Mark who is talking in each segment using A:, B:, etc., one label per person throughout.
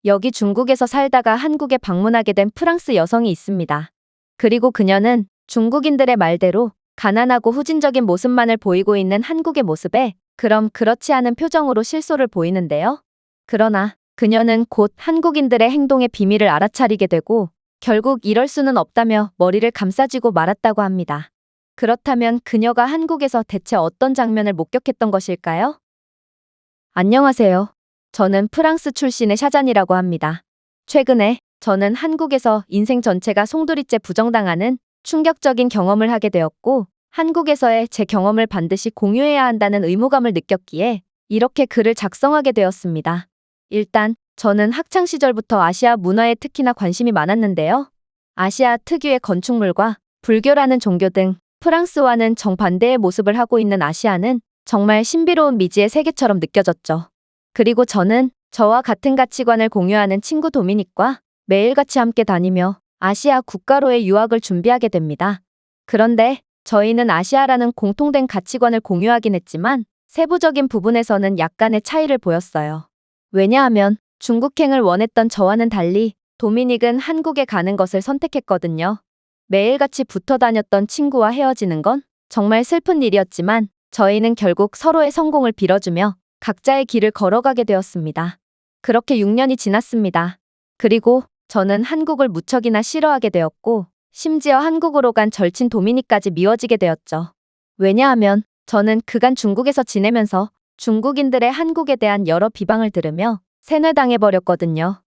A: 여기 중국에서 살다가 한국에 방문하게 된 프랑스 여성이 있습니다. 그리고 그녀는 중국인들의 말대로 가난하고 후진적인 모습만을 보이고 있는 한국의 모습에 그럼 그렇지 않은 표정으로 실소를 보이는데요. 그러나 그녀는 곧 한국인들의 행동의 비밀을 알아차리게 되고 결국 이럴 수는 없다며 머리를 감싸쥐고 말았다고 합니다. 그렇다면 그녀가 한국에서 대체 어떤 장면을 목격했던 것일까요? 안녕하세요. 저는 프랑스 출신의 샤잔이라고 합니다. 최근에 저는 한국에서 인생 전체가 송두리째 부정당하는 충격적인 경험을 하게 되었고 한국에서의 제 경험을 반드시 공유해야 한다는 의무감을 느꼈기에 이렇게 글을 작성하게 되었습니다. 일단 저는 학창시절부터 아시아 문화에 특히나 관심이 많았는데요. 아시아 특유의 건축물과 불교라는 종교 등 프랑스와는 정반대의 모습을 하고 있는 아시아는 정말 신비로운 미지의 세계처럼 느껴졌죠. 그리고 저는 저와 같은 가치관을 공유하는 친구 도미닉과 매일같이 함께 다니며 아시아 국가로의 유학을 준비하게 됩니다. 그런데 저희는 아시아라는 공통된 가치관을 공유하긴 했지만 세부적인 부분에서는 약간의 차이를 보였어요. 왜냐하면 중국행을 원했던 저와는 달리 도미닉은 한국에 가는 것을 선택했거든요. 매일같이 붙어 다녔던 친구와 헤어지는 건 정말 슬픈 일이었지만 저희는 결국 서로의 성공을 빌어주며 각자의 길을 걸어가게 되었습니다. 그렇게 6년이 지났습니다. 그리고 저는 한국을 무척이나 싫어하게 되었고 심지어 한국으로 간 절친 도미닉까지 미워지게 되었죠. 왜냐하면 저는 그간 중국에서 지내면서 중국인들의 한국에 대한 여러 비방을 들으며 세뇌당해버렸거든요.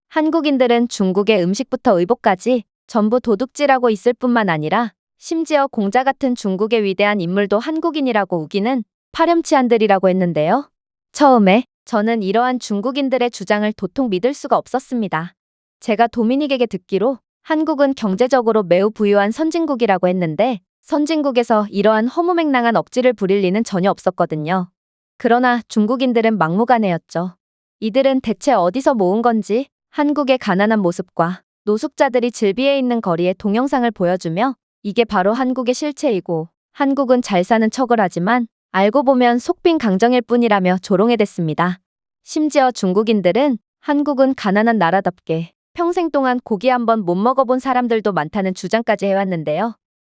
A: 한국인들은 중국의 음식부터 의복까지 전부 도둑질하고 있을 뿐만 아니라 심지어 공자 같은 중국의 위대한 인물도 한국인이라고 우기는 파렴치한들이라고 했는데요. 처음에 저는 이러한 중국인들의 주장을 도통 믿을 수가 없었습니다. 제가 도미닉에게 듣기로 한국은 경제적으로 매우 부유한 선진국이라고 했는데 선진국에서 이러한 허무맹랑한 억지를 부릴 리는 전혀 없었거든요. 그러나 중국인들은 막무가내였죠. 이들은 대체 어디서 모은 건지 한국의 가난한 모습과 노숙자들이 질비해 있는 거리의 동영상을 보여주며 이게 바로 한국의 실체이고 한국은 잘 사는 척을 하지만 알고 보면 속빈 강정일 뿐이라며 조롱해댔습니다. 심지어 중국인들은 한국은 가난한 나라답게 평생 동안 고기 한 번 못 먹어본 사람들도 많다는 주장까지 해왔는데요.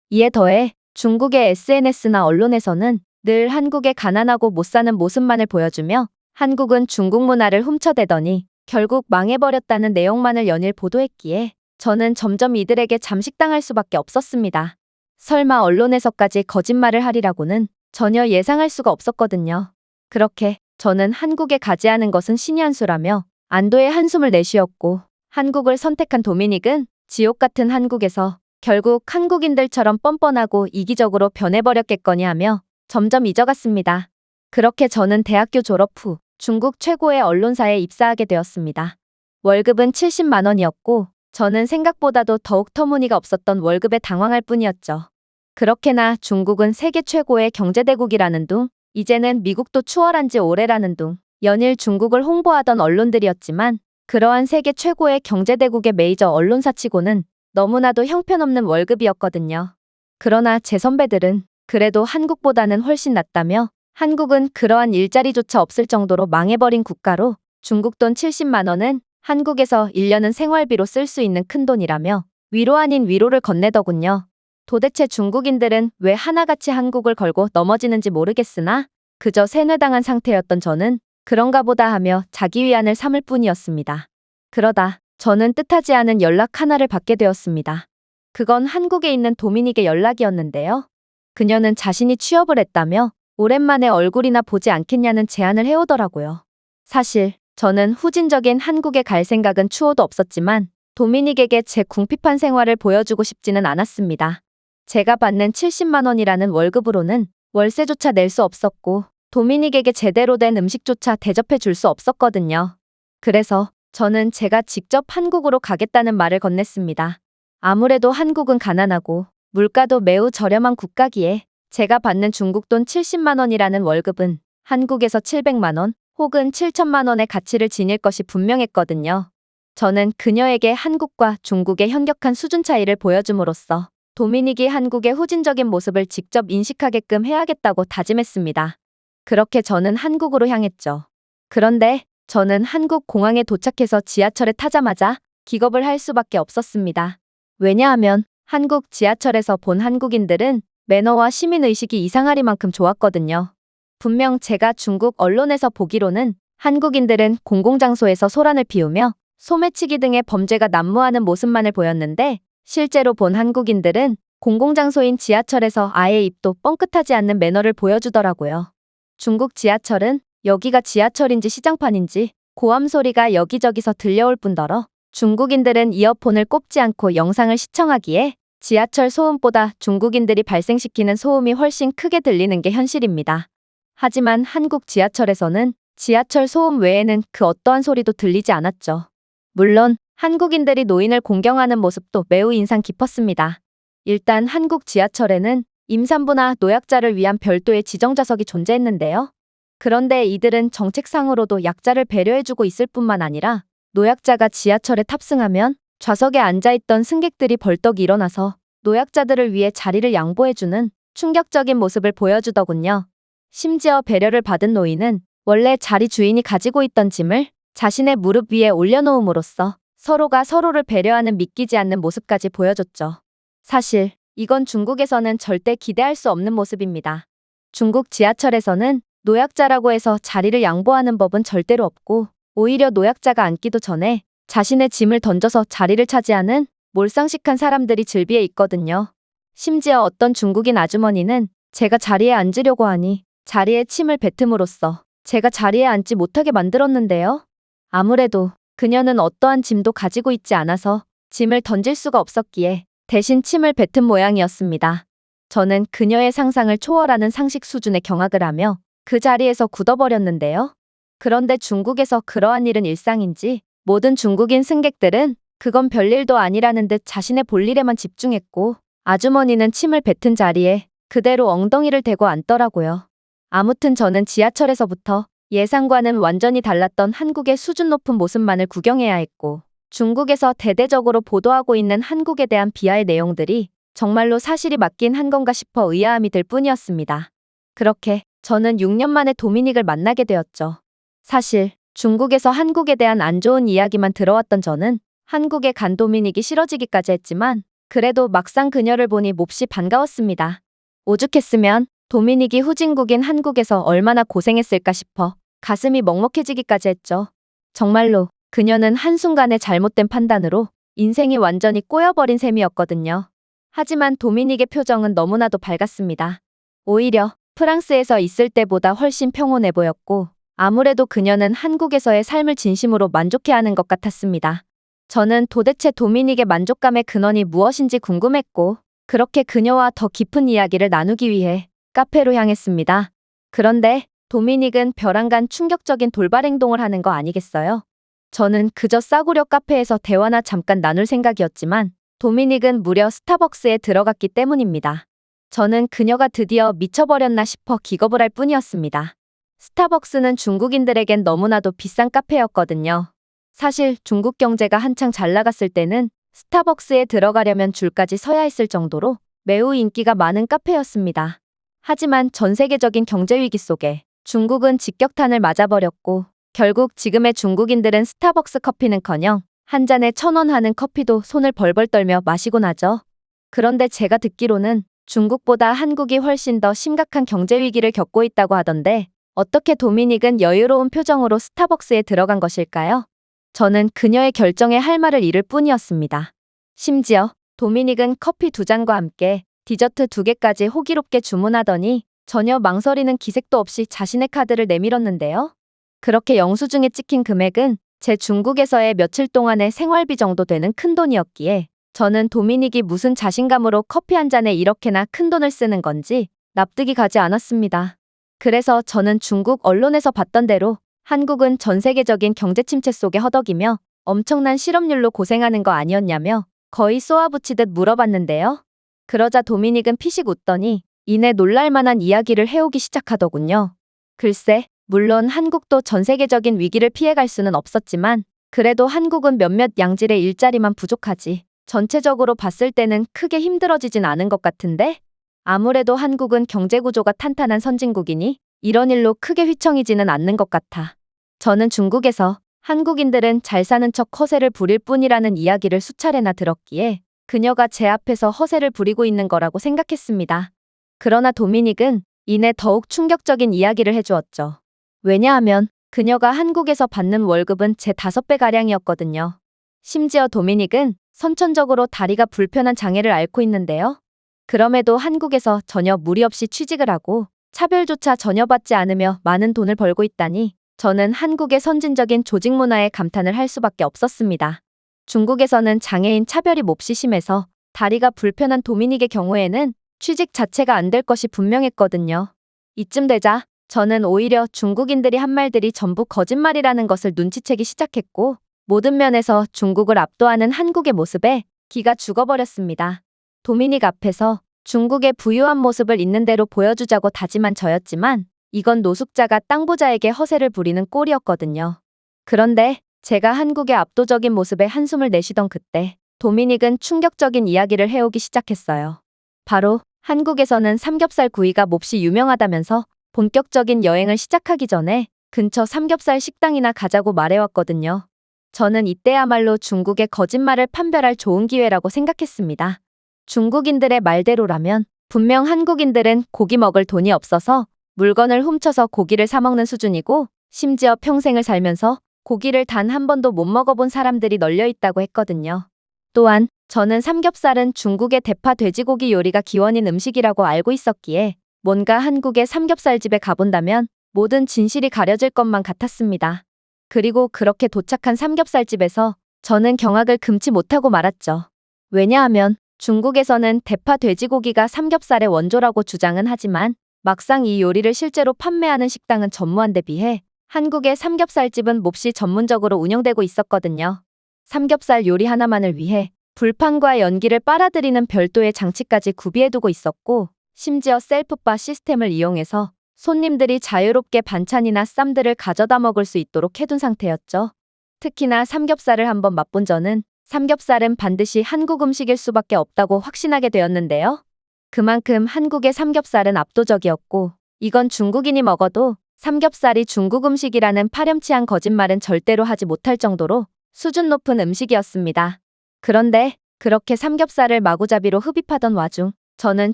A: 이에 더해 중국의 SNS나 언론에서는 늘 한국의 가난하고 못 사는 모습만을 보여주며 한국은 중국 문화를 훔쳐대더니 결국 망해버렸다는 내용만을 연일 보도했기에 저는 점점 이들에게 잠식당할 수밖에 없었습니다. 설마 언론에서까지 거짓말을 하리라고는 전혀 예상할 수가 없었거든요. 그렇게 저는 한국에 가지 않은 것은 신의 한 수라며 안도의 한숨을 내쉬었고 한국을 선택한 도미닉은 지옥 같은 한국에서 결국 한국인들처럼 뻔뻔하고 이기적으로 변해버렸겠거니 하며 점점 잊어갔습니다. 그렇게 저는 대학교 졸업 후 중국 최고의 언론사에 입사하게 되었습니다. 월급은 70만 원이었고 저는 생각보다도 더욱 터무니가 없었던 월급에 당황할 뿐이었죠. 그렇게나 중국은 세계 최고의 경제대국이라는 둥, 이제는 미국도 추월한 지 오래라는 둥, 연일 중국을 홍보하던 언론들이었지만 그러한 세계 최고의 경제대국의 메이저 언론사치고는 너무나도 형편없는 월급이었거든요. 그러나 제 선배들은 그래도 한국보다는 훨씬 낫다며 한국은 그러한 일자리조차 없을 정도로 망해버린 국가로 중국 돈 70만 원은 한국에서 1년은 생활비로 쓸 수 있는 큰돈이라며 위로 아닌 위로를 건네더군요. 도대체 중국인들은 왜 하나같이 한국을 걸고 넘어지는지 모르겠으나 그저 세뇌당한 상태였던 저는 그런가 보다 하며 자기 위안을 삼을 뿐이었습니다. 그러다 저는 뜻하지 않은 연락 하나를 받게 되었습니다. 그건 한국에 있는 도미닉의 연락이었는데요. 그녀는 자신이 취업을 했다며 오랜만에 얼굴이나 보지 않겠냐는 제안을 해오더라고요. 사실 저는 후진적인 한국에 갈 생각은 추호도 없었지만 도미닉에게 제 궁핍한 생활을 보여주고 싶지는 않았습니다. 제가 받는 70만 원이라는 월급으로는 월세조차 낼 수 없었고 도미닉에게 제대로 된 음식조차 대접해 줄 수 없었거든요. 그래서 저는 제가 직접 한국으로 가겠다는 말을 건넸습니다. 아무래도 한국은 가난하고 물가도 매우 저렴한 국가기에 제가 받는 중국 돈 70만 원이라는 월급은 한국에서 700만 원 혹은 7천만 원의 가치를 지닐 것이 분명했거든요. 저는 그녀에게 한국과 중국의 현격한 수준 차이를 보여줌으로써 도미닉이 한국의 후진적인 모습을 직접 인식하게끔 해야겠다고 다짐했습니다. 그렇게 저는 한국으로 향했죠. 그런데 저는 한국 공항에 도착해서 지하철에 타자마자 기겁을 할 수밖에 없었습니다. 왜냐하면 한국 지하철에서 본 한국인들은 매너와 시민의식이 이상하리만큼 좋았거든요. 분명 제가 중국 언론에서 보기로는 한국인들은 공공장소에서 소란을 피우며 소매치기 등의 범죄가 난무하는 모습만을 보였는데 실제로 본 한국인들은 공공장소인 지하철에서 아예 입도 뻥끗하지 않는 매너를 보여주더라고요. 중국 지하철은 여기가 지하철인지 시장판인지 고함 소리가 여기저기서 들려올 뿐더러 중국인들은 이어폰을 꼽지 않고 영상을 시청하기에 지하철 소음보다 중국인들이 발생시키는 소음이 훨씬 크게 들리는 게 현실입니다. 하지만 한국 지하철에서는 지하철 소음 외에는 그 어떠한 소리도 들리지 않았죠. 물론 한국인들이 노인을 공경하는 모습도 매우 인상 깊었습니다. 일단 한국 지하철에는 임산부나 노약자를 위한 별도의 지정좌석이 존재했는데요. 그런데 이들은 정책상으로도 약자를 배려해주고 있을 뿐만 아니라 노약자가 지하철에 탑승하면 좌석에 앉아있던 승객들이 벌떡 일어나서 노약자들을 위해 자리를 양보해주는 충격적인 모습을 보여주더군요. 심지어 배려를 받은 노인은 원래 자리 주인이 가지고 있던 짐을 자신의 무릎 위에 올려놓음으로써 서로가 서로를 배려하는 믿기지 않는 모습까지 보여줬죠. 사실 이건 중국에서는 절대 기대할 수 없는 모습입니다. 중국 지하철에서는 노약자라고 해서 자리를 양보하는 법은 절대로 없고 오히려 노약자가 앉기도 전에 자신의 짐을 던져서 자리를 차지하는 몰상식한 사람들이 즐비해 있거든요. 심지어 어떤 중국인 아주머니는 제가 자리에 앉으려고 하니 자리에 침을 뱉음으로써 제가 자리에 앉지 못하게 만들었는데요. 아무래도 그녀는 어떠한 짐도 가지고 있지 않아서 짐을 던질 수가 없었기에 대신 침을 뱉은 모양이었습니다. 저는 그녀의 상상을 초월하는 상식 수준의 경악을 하며 그 자리에서 굳어버렸는데요. 그런데 중국에서 그러한 일은 일상인지 모든 중국인 승객들은 그건 별일도 아니라는 듯 자신의 볼일에만 집중했고 아주머니는 침을 뱉은 자리에 그대로 엉덩이를 대고 앉더라고요. 아무튼 저는 지하철에서부터 예상과는 완전히 달랐던 한국의 수준 높은 모습만을 구경해야 했고 중국에서 대대적으로 보도하고 있는 한국에 대한 비하의 내용들이 정말로 사실이 맞긴 한 건가 싶어 의아함이 들 뿐이었습니다. 그렇게 저는 6년 만에 도미닉을 만나게 되었죠. 사실 중국에서 한국에 대한 안 좋은 이야기만 들어왔던 저는 한국에 간 도미닉이 싫어지기까지 했지만 그래도 막상 그녀를 보니 몹시 반가웠습니다. 오죽했으면 도미닉이 후진국인 한국에서 얼마나 고생했을까 싶어 가슴이 먹먹해지기까지 했죠. 정말로 그녀는 한순간의 잘못된 판단으로 인생이 완전히 꼬여버린 셈이었거든요. 하지만 도미닉의 표정은 너무나도 밝았습니다. 오히려 프랑스에서 있을 때보다 훨씬 평온해 보였고 아무래도 그녀는 한국에서의 삶을 진심으로 만족해하는 것 같았습니다. 저는 도대체 도미닉의 만족감의 근원이 무엇인지 궁금했고 그렇게 그녀와 더 깊은 이야기를 나누기 위해 카페로 향했습니다. 그런데 도미닉은 벼랑간 충격적인 돌발 행동을 하는 거 아니겠어요? 저는 그저 싸구려 카페에서 대화나 잠깐 나눌 생각이었지만 도미닉은 무려 스타벅스에 들어갔기 때문입니다. 저는 그녀가 드디어 미쳐버렸나 싶어 기겁을 할 뿐이었습니다. 스타벅스는 중국인들에겐 너무나도 비싼 카페였거든요. 사실 중국 경제가 한창 잘 나갔을 때는 스타벅스에 들어가려면 줄까지 서야 했을 정도로 매우 인기가 많은 카페였습니다. 하지만 전 세계적인 경제 위기 속에 중국은 직격탄을 맞아버렸고 결국 지금의 중국인들은 스타벅스 커피는커녕 한 잔에 1,000원 하는 커피도 손을 벌벌 떨며 마시곤 하죠. 그런데 제가 듣기로는 중국보다 한국이 훨씬 더 심각한 경제 위기를 겪고 있다고 하던데 어떻게 도미닉은 여유로운 표정으로 스타벅스에 들어간 것일까요? 저는 그녀의 결정에 할 말을 잃을 뿐이었습니다. 심지어 도미닉은 커피 2잔과 함께 디저트 2개까지 호기롭게 주문하더니 전혀 망설이는 기색도 없이 자신의 카드를 내밀었는데요. 그렇게 영수증에 찍힌 금액은 제 중국에서의 며칠 동안의 생활비 정도 되는 큰돈이었기에 저는 도미닉이 무슨 자신감으로 커피 한 잔에 이렇게나 큰돈을 쓰는 건지 납득이 가지 않았습니다. 그래서 저는 중국 언론에서 봤던 대로 한국은 전 세계적인 경제 침체 속에 허덕이며 엄청난 실업률로 고생하는 거 아니었냐며 거의 쏘아붙이듯 물어봤는데요. 그러자 도미닉은 피식 웃더니 이내 놀랄만한 이야기를 해오기 시작하더군요. 글쎄, 물론 한국도 전 세계적인 위기를 피해갈 수는 없었지만 그래도 한국은 몇몇 양질의 일자리만 부족하지 전체적으로 봤을 때는 크게 힘들어지진 않은 것 같은데? 아무래도 한국은 경제구조가 탄탄한 선진국이니 이런 일로 크게 휘청이지는 않는 것 같아. 저는 중국에서 한국인들은 잘 사는 척 허세를 부릴 뿐이라는 이야기를 수차례나 들었기에 그녀가 제 앞에서 허세를 부리고 있는 거라고 생각했습니다. 그러나 도미닉은 이내 더욱 충격적인 이야기를 해주었죠. 왜냐하면 그녀가 한국에서 받는 월급은 제 5배가량이었거든요. 심지어 도미닉은 선천적으로 다리가 불편한 장애를 앓고 있는데요. 그럼에도 한국에서 전혀 무리 없이 취직을 하고 차별조차 전혀 받지 않으며 많은 돈을 벌고 있다니 저는 한국의 선진적인 조직 문화에 감탄을 할 수밖에 없었습니다. 중국에서는 장애인 차별이 몹시 심해서 다리가 불편한 도미닉의 경우에는 취직 자체가 안 될 것이 분명했거든요. 이쯤 되자 저는 오히려 중국인들이 한 말들이 전부 거짓말이라는 것을 눈치채기 시작했고 모든 면에서 중국을 압도하는 한국의 모습에 기가 죽어버렸습니다. 도미닉 앞에서 중국의 부유한 모습을 있는 대로 보여주자고 다짐한 저였지만 이건 노숙자가 땅 부자에게 허세를 부리는 꼴이었거든요. 그런데 제가 한국의 압도적인 모습에 한숨을 내쉬던 그때 도미닉은 충격적인 이야기를 해오기 시작했어요. 바로 한국에서는 삼겹살 구이가 몹시 유명하다면서 본격적인 여행을 시작하기 전에 근처 삼겹살 식당이나 가자고 말해왔거든요. 저는 이때야말로 중국의 거짓말을 판별할 좋은 기회라고 생각했습니다. 중국인들의 말대로라면 분명 한국인들은 고기 먹을 돈이 없어서 물건을 훔쳐서 고기를 사 먹는 수준이고 심지어 평생을 살면서 고기를 단 한 번도 못 먹어본 사람들이 널려 있다고 했거든요. 또한 저는 삼겹살은 중국의 대파 돼지고기 요리가 기원인 음식이라고 알고 있었기에 뭔가 한국의 삼겹살집에 가본다면 모든 진실이 가려질 것만 같았습니다. 그리고 그렇게 도착한 삼겹살집에서 저는 경악을 금치 못하고 말았죠. 왜냐하면 중국에서는 대파 돼지고기가 삼겹살의 원조라고 주장은 하지만 막상 이 요리를 실제로 판매하는 식당은 전무한데 비해 한국의 삼겹살집은 몹시 전문적으로 운영되고 있었거든요. 삼겹살 요리 하나만을 위해 불판과 연기를 빨아들이는 별도의 장치까지 구비해두고 있었고 심지어 셀프바 시스템을 이용해서 손님들이 자유롭게 반찬이나 쌈들을 가져다 먹을 수 있도록 해둔 상태였죠. 특히나 삼겹살을 한번 맛본 저는 삼겹살은 반드시 한국 음식일 수밖에 없다고 확신하게 되었는데요. 그만큼 한국의 삼겹살은 압도적이었고 이건 중국인이 먹어도 삼겹살이 중국 음식이라는 파렴치한 거짓말은 절대로 하지 못할 정도로 수준 높은 음식이었습니다. 그런데 그렇게 삼겹살을 마구잡이로 흡입하던 와중 저는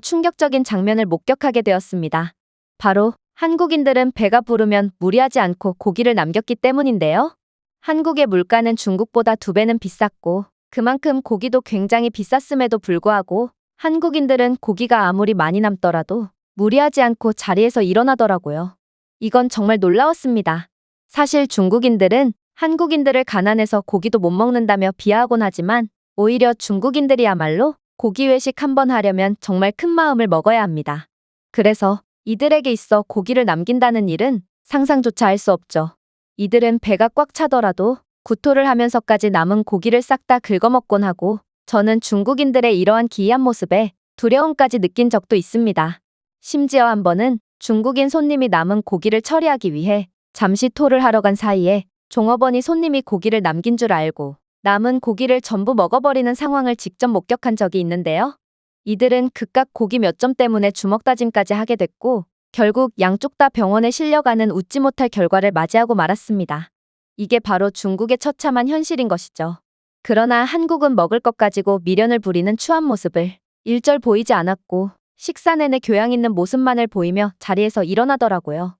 A: 충격적인 장면을 목격하게 되었습니다. 바로 한국인들은 배가 부르면 무리하지 않고 고기를 남겼기 때문인데요. 한국의 물가는 중국보다 2배는 비쌌고 그만큼 고기도 굉장히 비쌌음에도 불구하고 한국인들은 고기가 아무리 많이 남더라도 무리하지 않고 자리에서 일어나더라고요. 이건 정말 놀라웠습니다. 사실 중국인들은 한국인들을 가난해서 고기도 못 먹는다며 비하하곤 하지만 오히려 중국인들이야말로 고기 외식 한번 하려면 정말 큰 마음을 먹어야 합니다. 그래서 이들에게 있어 고기를 남긴다는 일은 상상조차 할 수 없죠. 이들은 배가 꽉 차더라도 구토를 하면서까지 남은 고기를 싹 다 긁어먹곤 하고 저는 중국인들의 이러한 기이한 모습에 두려움까지 느낀 적도 있습니다. 심지어 한 번은 중국인 손님이 남은 고기를 처리하기 위해 잠시 토를 하러 간 사이에 종업원이 손님이 고기를 남긴 줄 알고 남은 고기를 전부 먹어버리는 상황을 직접 목격한 적이 있는데요. 이들은 그깟 고기 몇 점 때문에 주먹 다짐까지 하게 됐고 결국 양쪽 다 병원에 실려가는 웃지 못할 결과를 맞이하고 말았습니다. 이게 바로 중국의 처참한 현실인 것이죠. 그러나 한국은 먹을 것 가지고 미련을 부리는 추한 모습을 일절 보이지 않았고 식사 내내 교양 있는 모습만을 보이며 자리에서 일어나더라고요.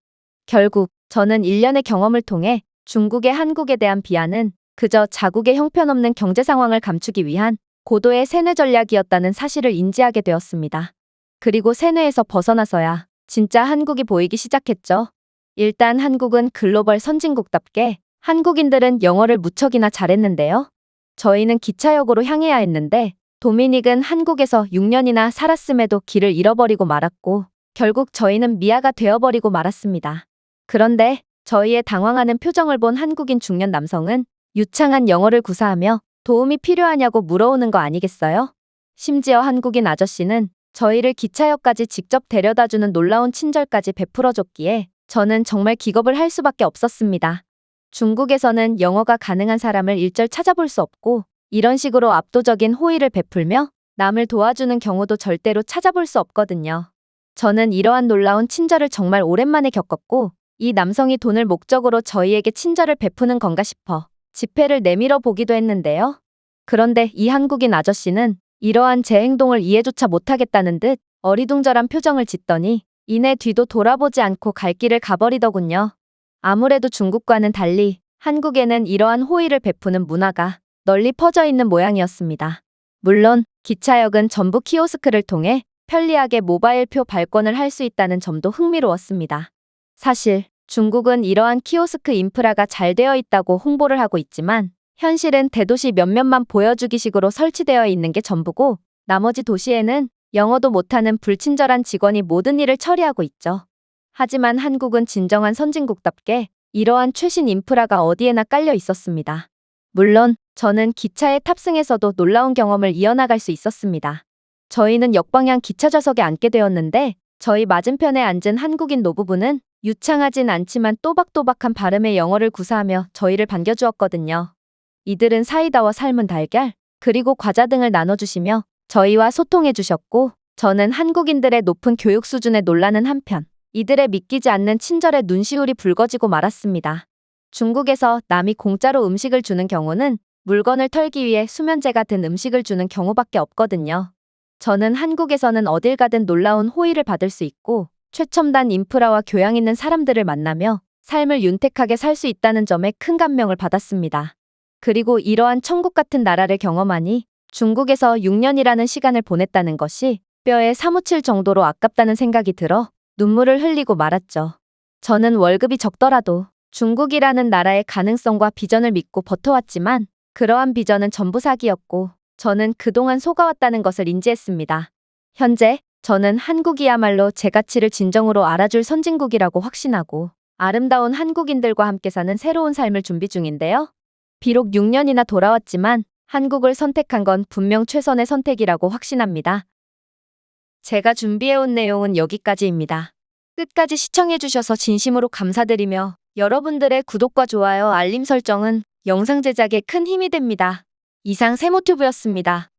A: 결국 저는 1년의 경험을 통해 중국의 한국에 대한 비하는 그저 자국의 형편없는 경제 상황을 감추기 위한 고도의 세뇌 전략이었다는 사실을 인지하게 되었습니다. 그리고 세뇌에서 벗어나서야 진짜 한국이 보이기 시작했죠. 일단 한국은 글로벌 선진국답게 한국인들은 영어를 무척이나 잘했는데요. 저희는 기차역으로 향해야 했는데 도미닉은 한국에서 6년이나 살았음에도 길을 잃어버리고 말았고 결국 저희는 미아가 되어버리고 말았습니다. 그런데 저희의 당황하는 표정을 본 한국인 중년 남성은 유창한 영어를 구사하며 도움이 필요하냐고 물어오는 거 아니겠어요? 심지어 한국인 아저씨는 저희를 기차역까지 직접 데려다주는 놀라운 친절까지 베풀어줬기에 저는 정말 기겁을 할 수밖에 없었습니다. 중국에서는 영어가 가능한 사람을 일절 찾아볼 수 없고 이런 식으로 압도적인 호의를 베풀며 남을 도와주는 경우도 절대로 찾아볼 수 없거든요. 저는 이러한 놀라운 친절을 정말 오랜만에 겪었고 이 남성이 돈을 목적으로 저희에게 친절을 베푸는 건가 싶어 지폐를 내밀어 보기도 했는데요. 그런데 이 한국인 아저씨는 이러한 제 행동을 이해조차 못하겠다는 듯 어리둥절한 표정을 짓더니 이내 뒤도 돌아보지 않고 갈 길을 가버리더군요. 아무래도 중국과는 달리 한국에는 이러한 호의를 베푸는 문화가 널리 퍼져 있는 모양이었습니다. 물론 기차역은 전부 키오스크를 통해 편리하게 모바일표 발권을 할 수 있다는 점도 흥미로웠습니다. 사실 중국은 이러한 키오스크 인프라가 잘 되어 있다고 홍보를 하고 있지만 현실은 대도시 몇몇만 보여주기식으로 설치되어 있는 게 전부고 나머지 도시에는 영어도 못하는 불친절한 직원이 모든 일을 처리하고 있죠. 하지만 한국은 진정한 선진국답게 이러한 최신 인프라가 어디에나 깔려 있었습니다. 물론 저는 기차에 탑승해서도 놀라운 경험을 이어나갈 수 있었습니다. 저희는 역방향 기차 좌석에 앉게 되었는데 저희 맞은편에 앉은 한국인 노부부는 유창하진 않지만 또박또박한 발음의 영어를 구사하며 저희를 반겨주었거든요. 이들은 사이다와 삶은 달걀, 그리고 과자 등을 나눠주시며 저희와 소통해주셨고 저는 한국인들의 높은 교육 수준에 놀라는 한편 이들의 믿기지 않는 친절에 눈시울이 붉어지고 말았습니다. 중국에서 남이 공짜로 음식을 주는 경우는 물건을 털기 위해 수면제가 든 음식을 주는 경우밖에 없거든요. 저는 한국에서는 어딜 가든 놀라운 호의를 받을 수 있고 최첨단 인프라와 교양 있는 사람들을 만나며 삶을 윤택하게 살 수 있다는 점에 큰 감명을 받았습니다. 그리고 이러한 천국 같은 나라를 경험하니 중국에서 6년이라는 시간을 보냈다는 것이 뼈에 사무칠 정도로 아깝다는 생각이 들어 눈물을 흘리고 말았죠. 저는 월급이 적더라도 중국이라는 나라의 가능성과 비전을 믿고 버텨왔지만 그러한 비전은 전부 사기였고 저는 그동안 속아왔다는 것을 인지했습니다. 현재 저는 한국이야말로 제 가치를 진정으로 알아줄 선진국이라고 확신하고 아름다운 한국인들과 함께 사는 새로운 삶을 준비 중인데요. 비록 6년이나 돌아왔지만 한국을 선택한 건 분명 최선의 선택이라고 확신합니다. 제가 준비해온 내용은 여기까지입니다. 끝까지 시청해주셔서 진심으로 감사드리며 여러분들의 구독과 좋아요, 알림 설정은 영상 제작에 큰 힘이 됩니다. 이상 세모튜브였습니다.